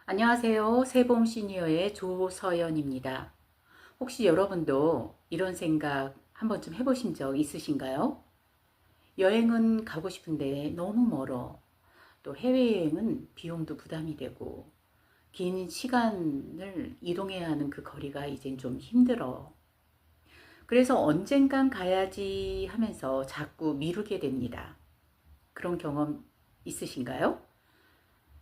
안녕하세요. 세봄 시니어의 조서연입니다. 혹시 여러분도 이런 생각 한 번쯤 해보신 적 있으신가요? 여행은 가고 싶은데 너무 멀어. 또 해외여행은 비용도 부담이 되고 긴 시간을 이동해야 하는 그 거리가 이젠 좀 힘들어. 그래서 언젠간 가야지 하면서 자꾸 미루게 됩니다. 그런 경험 있으신가요?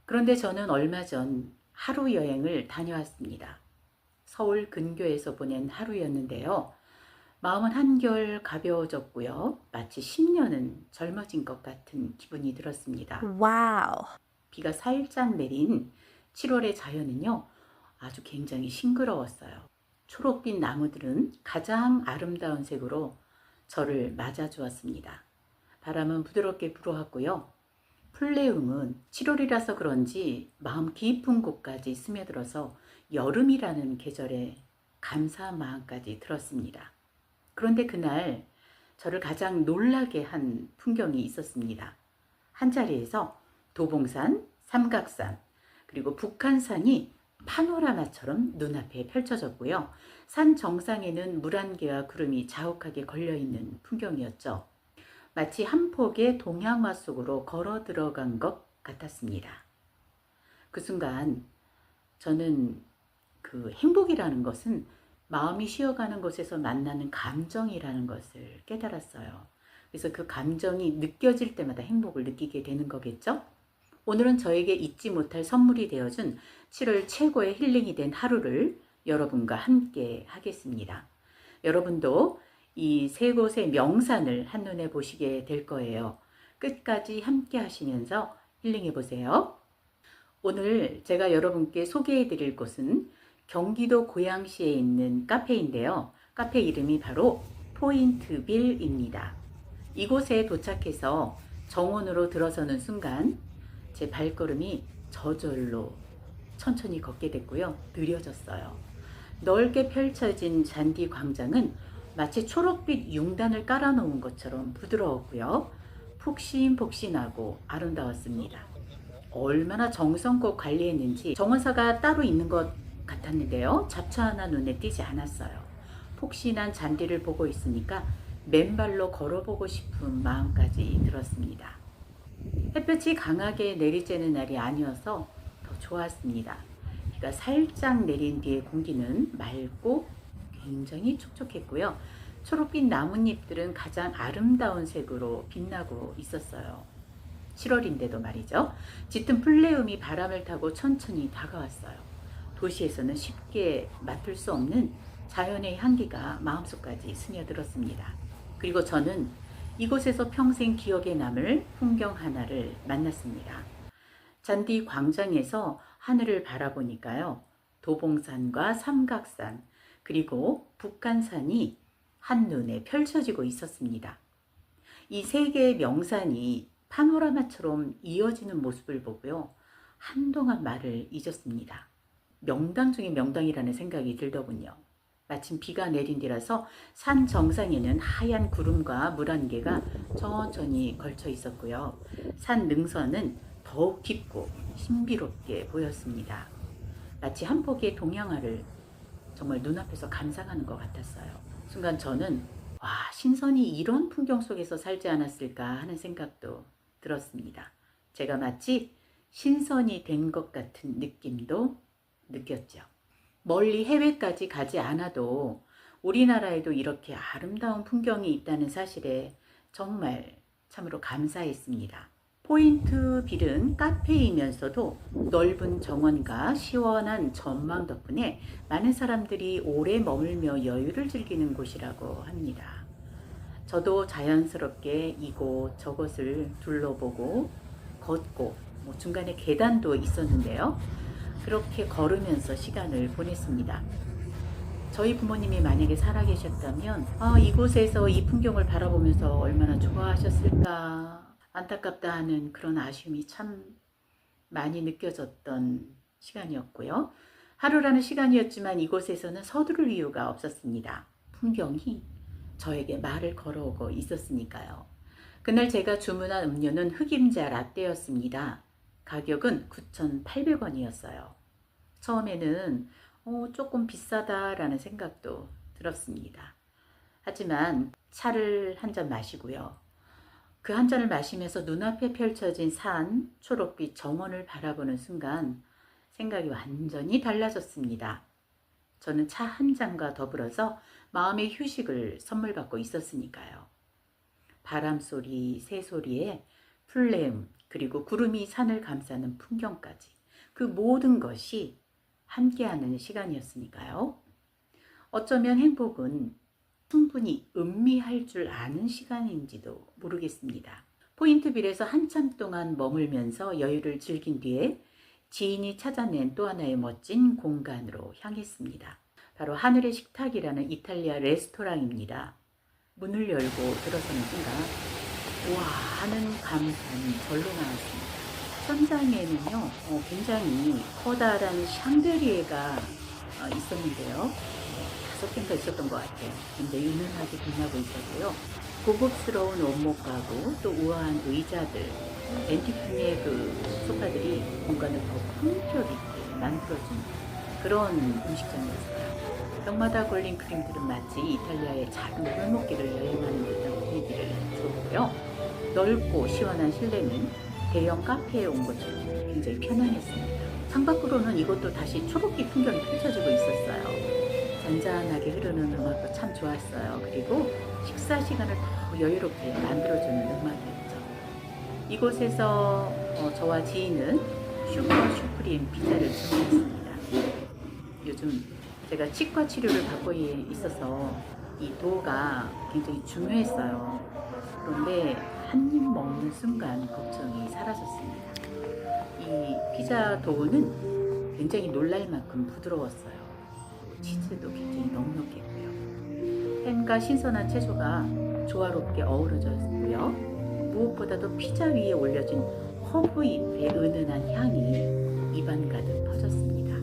그런데 저는 얼마 전 하루 여행을 다녀왔습니다. 서울 근교에서 보낸 하루였는데요. 마음은 한결 가벼워졌고요. 마치 10년은 젊어진 것 같은 기분이 들었습니다. 와우. 비가 살짝 내린 7월의 자연은요, 아주 굉장히 싱그러웠어요. 초록빛 나무들은 가장 아름다운 색으로 저를 맞아주었습니다. 바람은 부드럽게 불어왔고요. 풀내음은 7월이라서 그런지 마음 깊은 곳까지 스며들어서 여름이라는 계절에 감사한 마음까지 들었습니다. 그런데 그날 저를 가장 놀라게 한 풍경이 있었습니다. 한자리에서 도봉산, 삼각산, 그리고 북한산이 파노라마처럼 눈앞에 펼쳐졌고요. 산 정상에는 물안개와 구름이 자욱하게 걸려있는 풍경이었죠. 마치 한 폭의 동양화 속으로 걸어 들어간 것 같았습니다. 그 순간 저는 그 행복이라는 것은 마음이 쉬어가는 곳에서 만나는 감정이라는 것을 깨달았어요. 그래서 그 감정이 느껴질 때마다 행복을 느끼게 되는 거겠죠? 오늘은 저에게 잊지 못할 선물이 되어준 7월 최고의 힐링이 된 하루를 여러분과 함께 하겠습니다. 여러분도 이 세 곳의 명산을 한눈에 보시게 될 거예요. 끝까지 함께 하시면서 힐링해 보세요. 오늘 제가 여러분께 소개해 드릴 곳은 경기도 고양시에 있는 카페인데요. 카페 이름이 바로 포인트빌입니다. 이곳에 도착해서 정원으로 들어서는 순간 제 발걸음이 저절로 천천히 걷게 됐고요. 느려졌어요. 넓게 펼쳐진 잔디 광장은 마치 초록빛 융단을 깔아놓은 것처럼 부드러웠고요. 푹신푹신하고 아름다웠습니다. 얼마나 정성껏 관리했는지 정원사가 따로 있는 것 같았는데요. 잡초 하나 눈에 띄지 않았어요. 폭신한 잔디를 보고 있으니까 맨발로 걸어보고 싶은 마음까지 들었습니다. 햇볕이 강하게 내리쬐는 날이 아니어서 더 좋았습니다. 비가 살짝 내린 뒤에 공기는 맑고 굉장히 촉촉했고요. 초록빛 나뭇잎들은 가장 아름다운 색으로 빛나고 있었어요. 7월인데도 말이죠. 짙은 풀내음이 바람을 타고 천천히 다가왔어요. 도시에서는 쉽게 맡을 수 없는 자연의 향기가 마음속까지 스며들었습니다. 그리고 저는 이곳에서 평생 기억에 남을 풍경 하나를 만났습니다. 잔디 광장에서 하늘을 바라보니까요. 도봉산과 삼각산, 그리고 북한산이 한눈에 펼쳐지고 있었습니다. 이 세 개의 명산이 파노라마처럼 이어지는 모습을 보고요. 한동안 말을 잊었습니다. 명당 중에 명당이라는 생각이 들더군요. 마침 비가 내린 뒤라서 산 정상에는 하얀 구름과 물안개가 천천히 걸쳐 있었고요. 산 능선은 더욱 깊고 신비롭게 보였습니다. 마치 한 폭의 동양화를 정말 눈앞에서 감상하는 것 같았어요. 순간 저는 와, 신선이 이런 풍경 속에서 살지 않았을까 하는 생각도 들었습니다. 제가 마치 신선이 된 것 같은 느낌도 느꼈죠. 멀리 해외까지 가지 않아도 우리나라에도 이렇게 아름다운 풍경이 있다는 사실에 정말 참으로 감사했습니다. 포인트 빌은 카페이면서도 넓은 정원과 시원한 전망 덕분에 많은 사람들이 오래 머물며 여유를 즐기는 곳이라고 합니다. 저도 자연스럽게 이곳 저곳을 둘러보고 걷고 중간에 계단도 있었는데요. 그렇게 걸으면서 시간을 보냈습니다. 저희 부모님이 만약에 살아계셨다면 이곳에서 이 풍경을 바라보면서 얼마나 좋아하셨을까 안타깝다 하는 그런 아쉬움이 참 많이 느껴졌던 시간이었고요. 하루라는 시간이었지만 이곳에서는 서두를 이유가 없었습니다. 풍경이 저에게 말을 걸어오고 있었으니까요. 그날 제가 주문한 음료는 흑임자 라떼였습니다. 가격은 9,800원이었어요. 처음에는 조금 비싸다라는 생각도 들었습니다. 하지만 차를 한 잔 마시고요. 그 한 잔을 마시면서 눈앞에 펼쳐진 산, 초록빛 정원을 바라보는 순간 생각이 완전히 달라졌습니다. 저는 차 한 잔과 더불어서 마음의 휴식을 선물 받고 있었으니까요. 바람 소리, 새 소리에 풀네음, 그리고 구름이 산을 감싸는 풍경까지 그 모든 것이 함께하는 시간이었으니까요. 어쩌면 행복은 충분히 음미할 줄 아는 시간인지도 모르겠습니다. 포인트빌에서 한참 동안 머물면서 여유를 즐긴 뒤에 지인이 찾아낸 또 하나의 멋진 공간으로 향했습니다. 바로 하늘의 식탁이라는 이탈리아 레스토랑입니다. 문을 열고 들어서는 순간 와 하는 감탄이 절로 나왔습니다. 천장에는요 굉장히 커다란 샹들리에가 있었는데요. 5개인가 있었던 것 같아요. 굉장히 은은하게 빛나고 있었고요. 고급스러운 원목 가구, 또 우아한 의자들, 앤티크의 그 소파들이 공간을 더 품격 있게 만들어준 그런 음식점이었어요. 벽마다 걸린 그림들은 마치 이탈리아의 작은 골목길을 여행하는 듯한 분위기를 줬고요. 넓고 시원한 실내는 대형 카페에 온 것처럼 굉장히 편안했습니다. 창밖으로는 이것도 다시 초록빛 풍경이 펼쳐지고 있었어요. 잔잔하게 흐르는 음악도 참 좋았어요. 그리고 식사 시간을 더 여유롭게 만들어주는 음악이었죠. 이곳에서 저와 지인은 슈퍼 슈프림 피자를 주문했습니다. 요즘 제가 치과 치료를 받고 있어서 이 도가 굉장히 중요했어요. 그런데 한 입 먹는 순간 걱정이 사라졌습니다. 이 피자 도우는 굉장히 놀랄 만큼 부드러웠어요. 치즈도 굉장히 넉넉했고요. 햄과 신선한 채소가 조화롭게 어우러졌고요. 무엇보다도 피자 위에 올려진 허브잎의 은은한 향이 입안 가득 퍼졌습니다.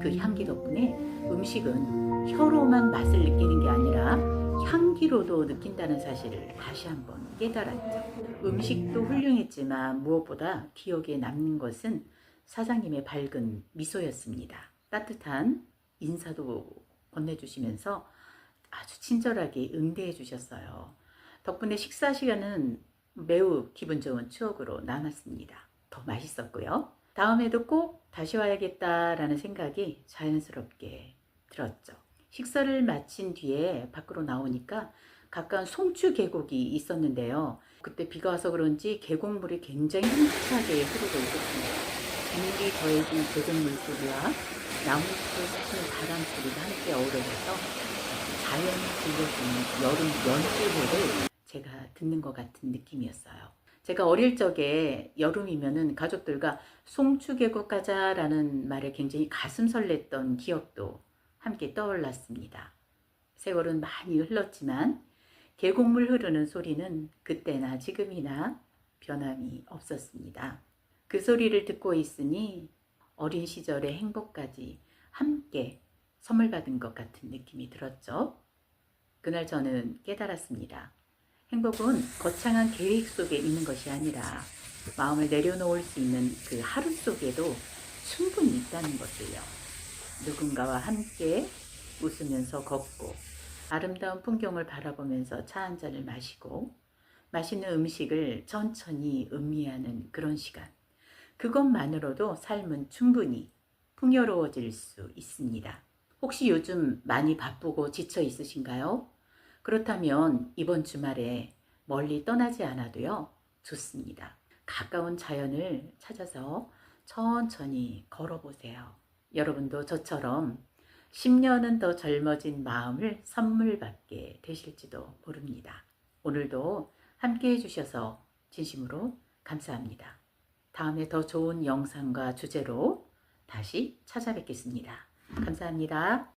그 향기 덕분에 음식은 혀로만 맛을 느끼는 게 아니라 향기로도 느낀다는 사실을 다시 한번 깨달았죠. 음식도 훌륭했지만 무엇보다 기억에 남는 것은 사장님의 밝은 미소였습니다. 따뜻한 인사도 건네주시면서 아주 친절하게 응대해 주셨어요. 덕분에 식사 시간은 매우 기분 좋은 추억으로 남았습니다. 더 맛있었고요. 다음에도 꼭 다시 와야겠다라는 생각이 자연스럽게 들었죠. 식사를 마친 뒤에 밖으로 나오니까 가까운 송추 계곡이 있었는데요. 그때 비가 와서 그런지 계곡물이 굉장히 힘차게 흐르고 있었습니다. 비물이 더해진 계곡물 소리와 나무잎을 스치는 바람 소리가 함께 어우러져서 자연이 들려주는 여름 연주회를 제가 듣는 것 같은 느낌이었어요. 제가 어릴 적에 여름이면은 가족들과 송추계곡 가자라는 말에 굉장히 가슴 설렜던 기억도 함께 떠올랐습니다. 세월은 많이 흘렀지만 계곡물 흐르는 소리는 그때나 지금이나 변함이 없었습니다. 그 소리를 듣고 있으니 어린 시절의 행복까지 함께 선물 받은 것 같은 느낌이 들었죠. 그날 저는 깨달았습니다. 행복은 거창한 계획 속에 있는 것이 아니라 마음을 내려놓을 수 있는 그 하루 속에도 충분히 있다는 것을요. 누군가와 함께 웃으면서 걷고 아름다운 풍경을 바라보면서 차 한 잔을 마시고 맛있는 음식을 천천히 음미하는 그런 시간. 그것만으로도 삶은 충분히 풍요로워질 수 있습니다. 혹시 요즘 많이 바쁘고 지쳐 있으신가요? 그렇다면 이번 주말에 멀리 떠나지 않아도요, 좋습니다. 가까운 자연을 찾아서 천천히 걸어보세요. 여러분도 저처럼 10년은 더 젊어진 마음을 선물 받게 되실지도 모릅니다. 오늘도 함께 해주셔서 진심으로 감사합니다. 다음에 더 좋은 영상과 주제로 다시 찾아뵙겠습니다. 감사합니다.